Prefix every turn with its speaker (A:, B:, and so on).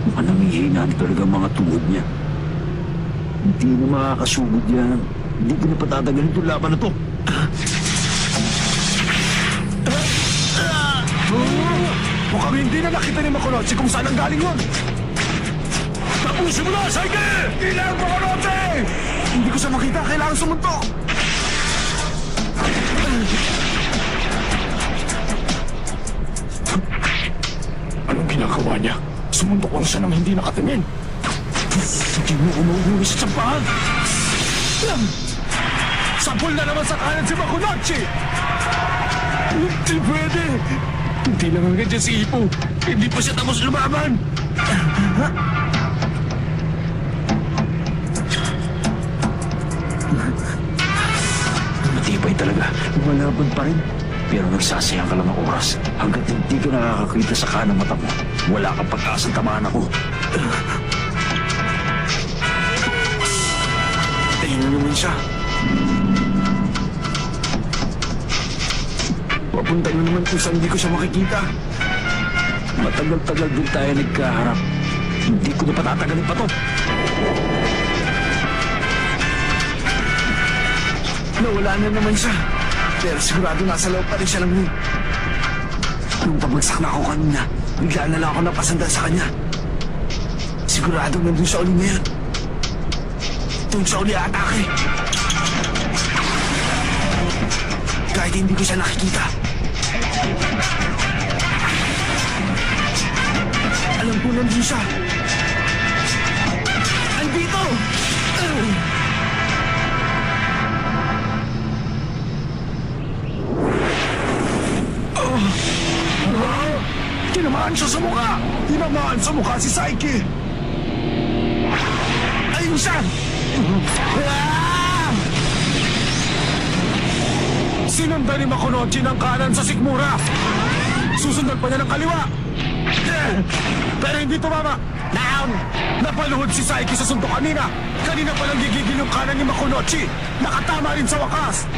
A: Mukhang nangihinaan talaga ang mga tuhod niya. Hindi na makakasugod yan. Hindi ko na patatagalin itong laban na to.
B: Mukhang hindi na nakita ni Makunochi kung saan ang galing yun. Tapusin mo na, Saige! Ilang Makunochi! Hindi ko siya makita, kailangan sumuntok. Anong ginagawa niya? Sumuntok lang siya nang hindi nakatingin. Hindi mo umuwi sa tsampahan. Sapul na naman sa kanan si Makunochi! Hindi pwede! Hindi lang hanggang dyan si Ipo. Hindi pa siya tapos lumaban.
A: Matibay talaga. Lumalaban pa rin. Pero nagsasayang ka lang ng oras. Hanggat hindi ka nakakakita sa kanang mata mo, wala kang pag-asang tamaan ako.
B: Tingnan naman siya. Papunta na naman kung saan hindi ko siya makikita.
A: Matagal-tagal din tayo nagkaharap. Hindi ko na patatagalin pa to.
B: Nawala na naman siya. Pero sigurado nasa loob pa rin siya ng moon. Nung pabagsak na ako kanina, bigla na lang ako napasandan sa kanya. Sigurado nandun siya uli ngayon. Doon siya uli atake. Kahit hindi ko siya nakikita. Alam ko nandun siya. Andito! Tinamaan siya sa mukha! Tinamaan sa mukha si Saiki! Ayun siya! Ah! Sinundan ni Makunochi ng kanan sa sikmura! Susundan pa niya ng kaliwa! Pero hindi tumama! Down! Napaluhod si Saiki sa suntok kanina! Kanina palang gigigil yung kanan ni Makunochi! Nakatama rin sa wakas!